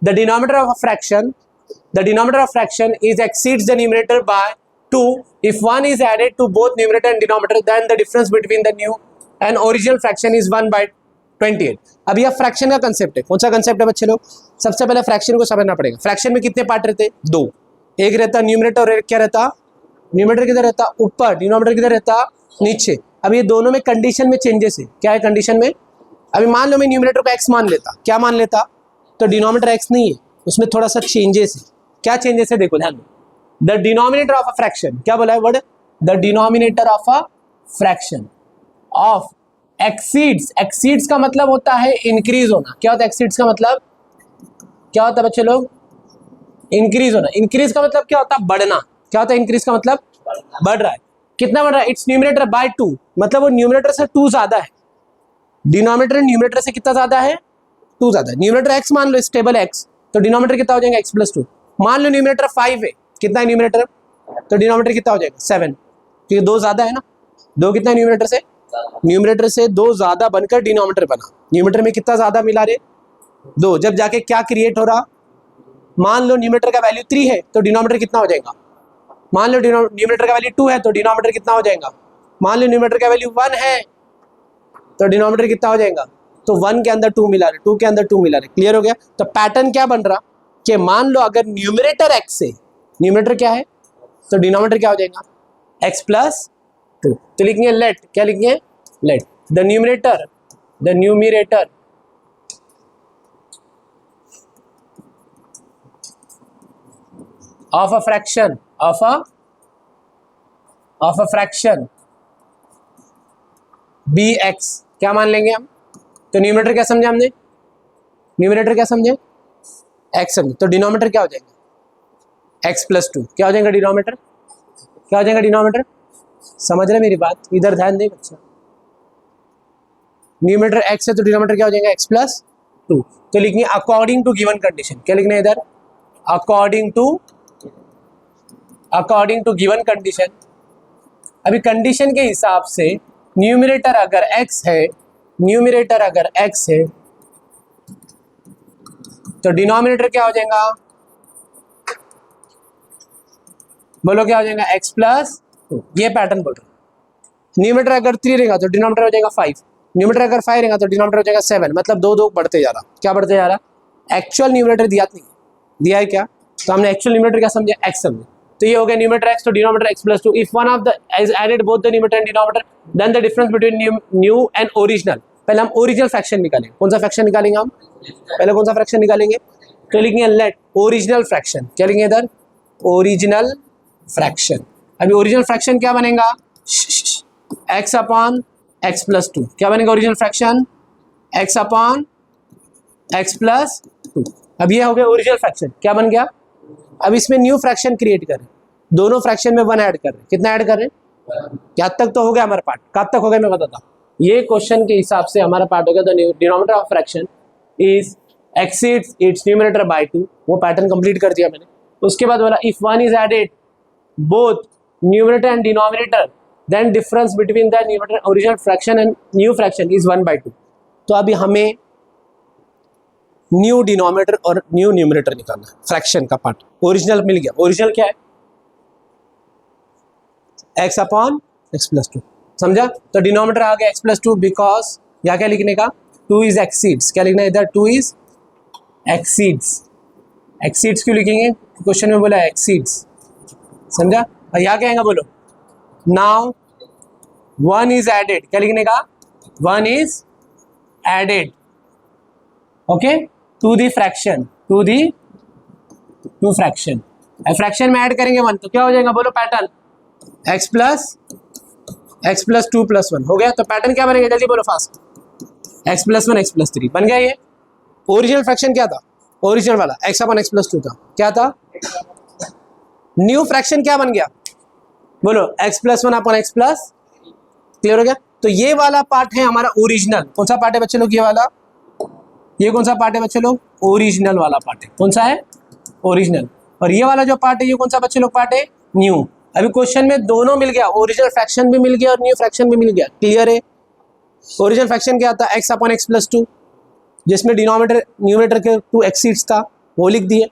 The denominator of a fraction is exceeds the numerator bye 2 if 1 is added to both numerator and denominator, then the difference between the new and original fraction is 1/28। अब यह fraction का concept है। कौन सा concept है बच्चे लोग? सबसे पहले फ्रैक्शन को समझना पड़ेगा। फ्रैक्शन में कितने पार्ट रहते? दो, एक रहता न्यूमरेटर और एक क्या रहता? न्यूमरेटर किधर रहता? ऊपर, डिनोमिनेटर किधर रहता? नीचे। अब ये दोनों में कंडीशन में चेंजेस है। क्या है कंडीशन में? अभी मान लो मैं न्यूमरेटर को x मान लेता, क्या मान लेता? तो डिनोमिनेटर x नहीं है, उसमें थोड़ा सा चेंजेस है। क्या चेंजेस है देखो ध्यान दो। The denominator of a fraction, क्या बोला है word? The denominator of a fraction of exceeds का मतलब होता है इंक्रीज होना। क्या होता है एक्सीड्स का मतलब? क्या होता है बच्चे लोग? इंक्रीज होना। इंक्रीज का मतलब क्या होता है? बढ़ना। क्या होता है इंक्रीज का मतलब? बढ़ रहा है। कितना बढ़ रहा है? इट्स न्यूमरेटर बाय 2, मतलब वो न्यूमरेटर से 2 ज्यादा है। डिनोमिनेटर न्यूमरेटर से कितना ज्यादा है? 2 ज्यादा है। न्यूमरेटर x मान लो, स्टेबल x, तो डिनोमिनेटर कितना हो जाएगा? x+2। मान लो न्यूमरेटर 5 है, कितना है न्यूमरेटर? तो डिनोमिनेटर कितना हो जाएगा? 7, क्योंकि 2 ज्यादा है ना। 2 कितना है न्यूमरेटर से? न्यूमरेटर से 2 ज्यादा बनकर डिनोमिनेटर बना। न्यूमरेटर में कितना ज्यादा मिला रे? 2। जब जाके क्या क्रिएट हो रहा? मान लो न्यूमरेटर का वैल्यू 3 है तो डिनोमिनेटर कितना हो जाएगा? मान लो न्यूमरेटर का वैल्यू 2 है तो डिनोमिनेटर कितना हो जाएगा? मान लो न्यूमरेटर का वैल्यू 1 है तो डिनोमिनेटर कितना हो जाएगा? तो 1 के अंदर 2 मिला रहे, 2 के अंदर 2 मिला रहे। क्लियर हो गया? तो पैटर्न क्या बन रहा कि मान लो अगर न्यूमरेटर x है, न्यूमरेटर क्या है तो डिनोमिनेटर क्या हो जाएगा? x+2। तो लिखेंगे लेट, क्या लिखेंगे? Let the numerator of a fraction bx, क्या मान लेंगे हम? तो न्यूमरेटर क्या समझे हमने? न्यूमरेटर क्या समझे? x समझे। तो डिनोमिनेटर क्या हो जाएगा? x+2। क्या हो जाएगा डिनोमिनेटर? क्या हो जाएगा डिनोमिनेटर? समझ रहे मेरी बात? इधर ध्यान दे बच्चा। न्यूमरेटर x है तो डिनोमिनेटर क्या हो जाएगा? x+2। तो लिखेंगे अकॉर्डिंग टू गिवन कंडीशन। क्या लिखना है इधर? According to given condition. अभी कंडीशन के हिसाब से न्यूमरेटर अगर x है तो डिनोमिनेटर क्या हो जाएगा? बोलो क्या हो जाएगा? x+2। ये पैटर्न बोल रहा। न्यूमरेटर अगर 3 रहेगा तो डिनोमिनेटर हो जाएगा 5। न्यूमरेटर अगर 5 रहेगा तो डिनोमिनेटर हो जाएगा 7। मतलब 2 बढ़ते जा रहा। क्या बढ़ते जा रहा? एक्चुअल न्यूमरेटर दिया नहीं, दिया है क्या? तो हमने एक्चुअल न्यूमरेटर क्या समझे? x समझे। तो ये हो गया न्यूमरेटर x तो denominator x+2। If one of the is added both the numerator and denominator, then the difference between new and original. पहले हम ओरिजिनल फ्रैक्शन निकालेंगे। कौन सा फ्रैक्शन निकालेंगे हम? पहले कौन सा फ्रैक्शन निकालेंगे? तो लिखेंगे लेट ओरिजिनल फ्रैक्शन। क्या लिखेंगे इधर? Original fraction. अभी ओरिजिनल फ्रैक्शन क्या बनेगा? x/x+2। क्या बनेगा ओरिजिनल फ्रैक्शन? x/x+2। अब ये हो गया ओरिजिनल फ्रैक्शन। क्या बन गया? अब इसमें न्यू फ्रैक्शन क्रिएट करें। दोनों फ्रैक्शन में 1 ऐड कर रहे हैं। कितना ऐड कर रहे हैं? क्या तक तो हो गया हमारा पार्ट? कब तक हो गया मैं बताता हूँ। ये क्वेश्चन के हिसाब से हमारा पार्ट हो गया the denominator of fraction is exceeds its numerator bye 2। वो पैटर्न कंप्लीट कर दिया मैंने। उसके बाद बोला if 1 is added both numerator and denominator, then difference between the numerator original fraction and new fraction is 1/2। तो अभी हमें न्यू डिनोमिनेटर और न्यू न्यूमरेटर निकालना है। फ्रैक्शन का पार्ट ओरिजिनल मिल गया। ओरिजिनल क्या है? x/x+2। समझा? तो डिनोमिनेटर आ गया x+2 बिकॉज यहाँ क्या लिखने का? 2 इज एक्सीड्स। क्या लिखना है इधर? 2 इज एक्सीड्स। एक्सीड्स क्यों लिखेंगे? क्वेश्चन में बोला एक्सीड्स। समझा? और यहाँ क्या आएगा बोलो? Now 1 is added. क्या लिखने का? 1 is added okay to the fraction, to fraction. Fraction में ऐड करेंगे 1 तो क्या हो जाएगा बोलो पैटर्न? x+2 + 1 हो गया। तो पैटर्न क्या बनेगा जल्दी बोलो फास्ट? x+1 x+3 बन गया। ये ओरिजिनल फ्रैक्शन क्या था? ओरिजिनल वाला x/x+2 था। क्या था? न्यू फ्रैक्शन क्या बन गया बोलो? x+1/x+। क्लियर हो गया? तो ये वाला पार्ट है हमारा ओरिजिनल। कौन सा पार्ट है बच्चे लोग? ये वाला। ये कौन सा पार्ट है बच्चे लोग? ओरिजिनल वाला पार्ट है। कौन सा है? ओरिजिनल। और ये वाला जो पार्ट है ये कौन सा बच्चे लोग पार्ट है? न्यू। अभी क्वेश्चन में दोनों मिल गया, ओरिजिनल फ्रैक्शन भी मिल गया और न्यू फ्रैक्शन भी मिल गया। क्लियर है? ओरिजिनल फ्रैक्शन क्या था? x/x+2, जिसमें डिनोमिनेटर न्यूमरेटर के 2 एक्सीड्स था, वो लिख दिए।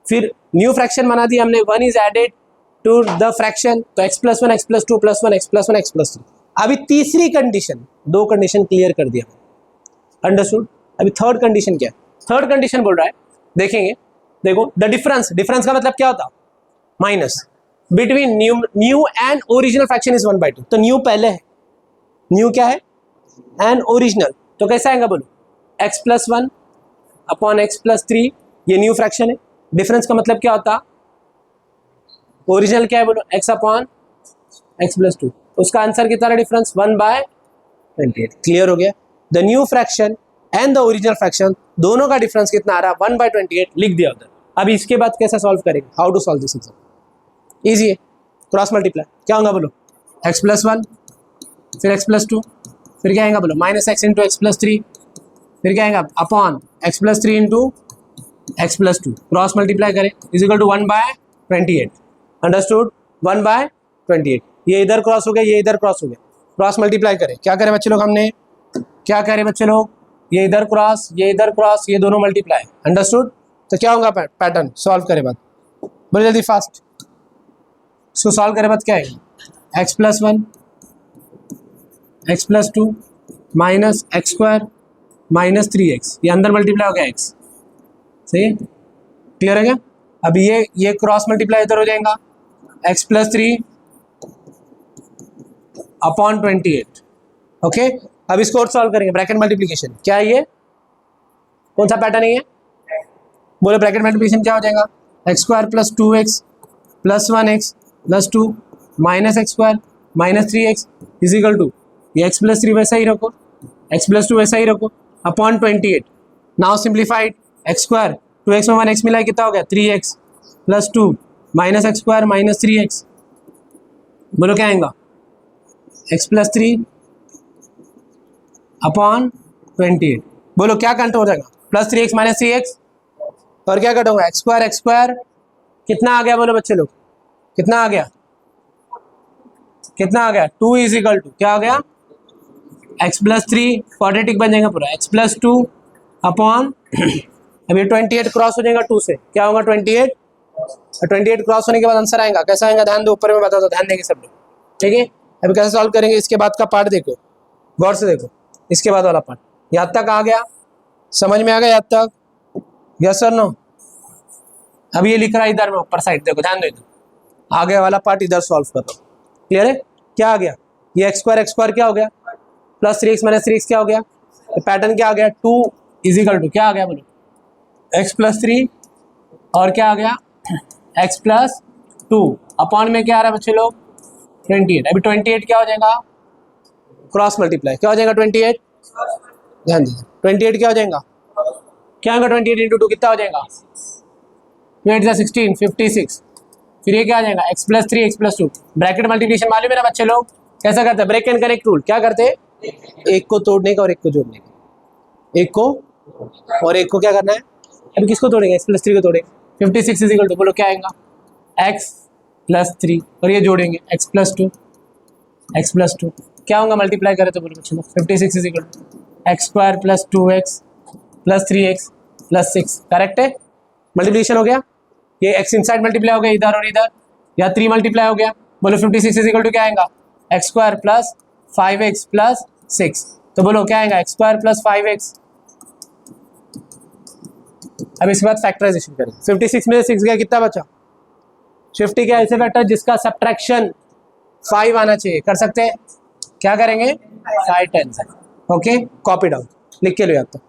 फिर न्यू फ्रैक्शन बना दिया हमने, 1 is added to the fraction, तो x plus 1 x plus 2 plus 1 x plus 1 x plus 2। अभी तीसरी कंडीशन, 2 कंडीशन क्लियर कर दिया, अंडरस्टूड। अभी थर्ड कंडीशन क्या है? थर्ड कंडीशन बोल रहा है, देखेंगे, देखो द डिफरेंस, डिफरेंस का मतलब क्या होता? Minus between new and original fraction is 1/2। तो न्यू पहले है, न्यू क्या है? एंड ओरिजिनल, तो कैसा आएगा बोलो? x plus 1 upon x plus 3, ये न्यू फ्रैक्शन है। डिफरेंस का मतलब क्या होता? ओरिजिनल क्या है बोलो? x अपॉन x प्लस 2, उसका आंसर कितना रहा? डिफरेंस 1/28। क्लियर हो गया? The new fraction and the original fraction दोनों का डिफरेंस कितना आ रहा? 1/28 लिख दिया उधर। अभी इसके बाद कैसे सॉल्व करेंगे? How to solve this answer? Easy है, क्रॉस मल्टीप्लाई। क्या होगा बोलो? x प्लस 1 फिर x प्लस 2, फिर क्या आएगा बोलो? Minus x into x plus 3, फिर क्या आएगा? Upon x plus 3 into x plus 2, cross multiply करें, इज इक्वल टू 1/28। अंडरस्टूड? 1/28। ये इधर क्रॉस हो गया, ये इधर क्रॉस हो गया, क्रॉस मल्टीप्लाई करें। क्या करें बच्चे लोग? हमने क्या करें बच्चे लोग? ये इधर क्रॉस, ये इधर क्रॉस, ये दोनों मल्टीप्लाई। अंडरस्टूड? तो क्या होगा पैटर्न? सॉल्व करें बाद, बोलो जल्दी फास्ट। इसको सॉल्व करें बाद क्या है? x plus 1 x plus 2 minus x square minus 3x, ये अंदर मल्टीप्लाई हो गया x, सही है? क्लियर है क्या? अभी ये क्रॉस मल्टीप्लाई इधर हो जाएगा, x प्लस 3 अपॉन 28। ओके, अब इसको और सॉल्व करेंगे, ब्रैकेट मल्टीप्लिकेशन। क्या है ये? कौन सा पैटर्न है ये? बोलो ब्रैकेट मल्टीप्लिकेशन क्या हो जाएगा? X square plus 2x plus 1x plus 2 minus x square minus 3x is equal to, ये x प्लस 3 वैसा ही रखो, x प्लस 2 वैसा ही रखो, upon 28। Now simplified, x square 2x में 1x मिला, कितना हो गया? 3x plus 2 minus x square minus 3x, बोलो क्या आएगा? x plus 3 upon 28। बोलो क्या कट हो जाएगा? प्लस 3x माइनस 3x, और क्या कट होगा? एक्स स्क्वायर कितना आ गया बोलो बच्चे लोग? कितना आ गया? कितना आ गया? 2 इज इक्वल टू क्या आ गया? x प्लस 3 क्वाड्रेटिक बन जाएगा पूरा, x प्लस 2 अपॉन अब ये 28 क्रॉस हो जाएगा 2 से, क्या होगा? 28, और 28 क्रॉस होने के बाद आंसर आएगा। कैसा आएगा? ध्यान दो, ऊपर में बता दो, ध्यान देंगे सब लोग, ठीक है? अभी कैसे सॉल्व करेंगे? इसके बाद का पार्ट देखो, गौर से देखो, इसके बाद वाला पार्ट। यहाँ तक आ गया? समझ में आ गया यहाँ तक? यस और नो? अब ये लिख रहा है इधर में ऊपर साइड, देखो ध्यान दो, आगे वाला पार्ट इधर सॉल्व कर रहा हूँ। क्लियर है? क्या आ गया? ये एक्स स्क्वायर क्या हो गया? प्लस 3x माइनस 3x क्या हो गया? तो पैटर्न क्या आ गया? 2 इज इक्वल टू क्या आ गया बोलो? x प्लस 3 और क्या आ गया? x प्लस 2 अपॉन में क्या आ रहा है बच्चे लोग? 28। अभी 28 क्या हो जाएगा? क्रॉस मल्टीप्लाई क्या हो जाएगा? 28, ध्यान दीजिए, 28 क्या हो जाएगा? क्या होगा? 28 इंटू 2 कितना हो जाएगा? 2 16, 56। फिर ये क्या आ जाएगा? x plus 3 x plus 2, bracket multiplication मालूम है ना बच्चे लोग? कैसा करते हैं? Break and connect rule. क्या करते हैं? एक को तोड़ने का और एक को जोड़ने का, एक को और एक को क्या करना है? अभी किसको तोड़ेंगे? x प्लस 3 को तोड़ेंगे। 56 इज इक्वल टू, बोलो क्या आएगा? x प्लस 3 और ये जोड़ेंगे x प्लस 2 क्या होगा? मल्टीप्लाई करें तो बोलो बच्चे लोग 56 is equal to x square plus 2x plus 3x plus 6। Correct है? मल्टीप्लिकेशन हो गया, ये x इनसाइड मल्टीप्लाई हो गया इधर और इधर, या 3 मल्टीप्लाई हो गया। बोलो 56 इज इक्वल टू क्या आएगा? X square plus 5x plus 6। तो बोलो क्या आएगा? X square plus 5x। अब इसके बाद फैक्टराइजेशन करें। 56 में 6 गया, कितना बचा? 50 क्या ऐसे फैक्टर जिसका सब्ट्रैक्शन 5 आना चाहिए? कर सकते हैं? क्या करेंगे? 5 10। ओके, कॉपी डाउन, लिख के लो यहाँ तक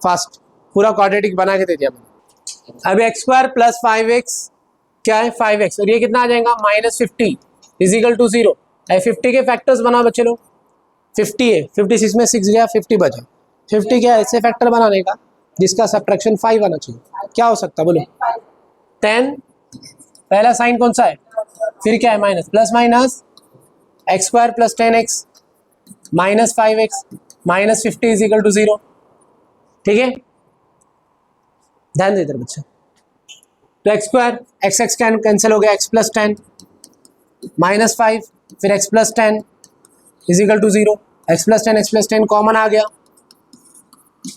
फास्ट, पूरा क्वाड्रेटिक बना के दे दिया मैंने। अभी एक्स स्क्वायर प्लस 5x क्या है? 5x, और ये कितना आ जाएगा? Minus 50 is equal to 0। 50 के फैक्टर्स बनाओ बच्चे लोग। 50 है, 56 में 6 गया, 50 बचा। 50 क्या ऐसे फैक्टर बनाने का जिसका सब्ट्रैक्शन 5 आना चाहिए? क्या हो सकता है बोलो? 10, पहला साइन कौन सा है? फिर क्या है? Minus, plus minus x square plus 10x minus 5x minus 50 is equal to 0। ठीक है, ध्यान दे इधर बच्चा। तो x square x x cancel हो गया, एक्स प्लस 10 माइनस 5 फिर x plus 10 is equal to 0। X plus 10 common आ गया,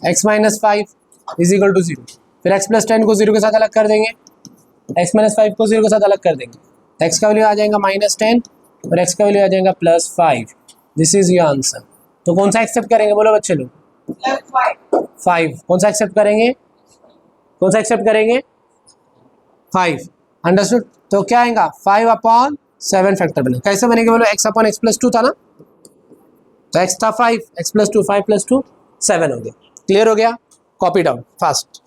x minus 5 is equal to 0। फिर x प्लस 10 को 0 के साथ अलग कर देंगे, x माइनस 5 को 0 के साथ अलग कर देंगे, x का वैल्यू आ जाएगा -10 और x का वैल्यू आ जाएगा +5। This is your answer. तो कौन सा एक्सेप्ट करेंगे बोलो बच्चे लोग? 5। कौन सा एक्सेप्ट करेंगे? कौन सा एक्सेप्ट करेंगे? 5। अंडरस्टूड? तो क्या आएगा 5/7 फैक्टर बनेगा। कैसे बनेगा बोलो? x/x प्लस 2 था ना, तो x था 5, x प्लस 2 5 + 2 7 हो गया। क्लियर हो गया? Copy down fast.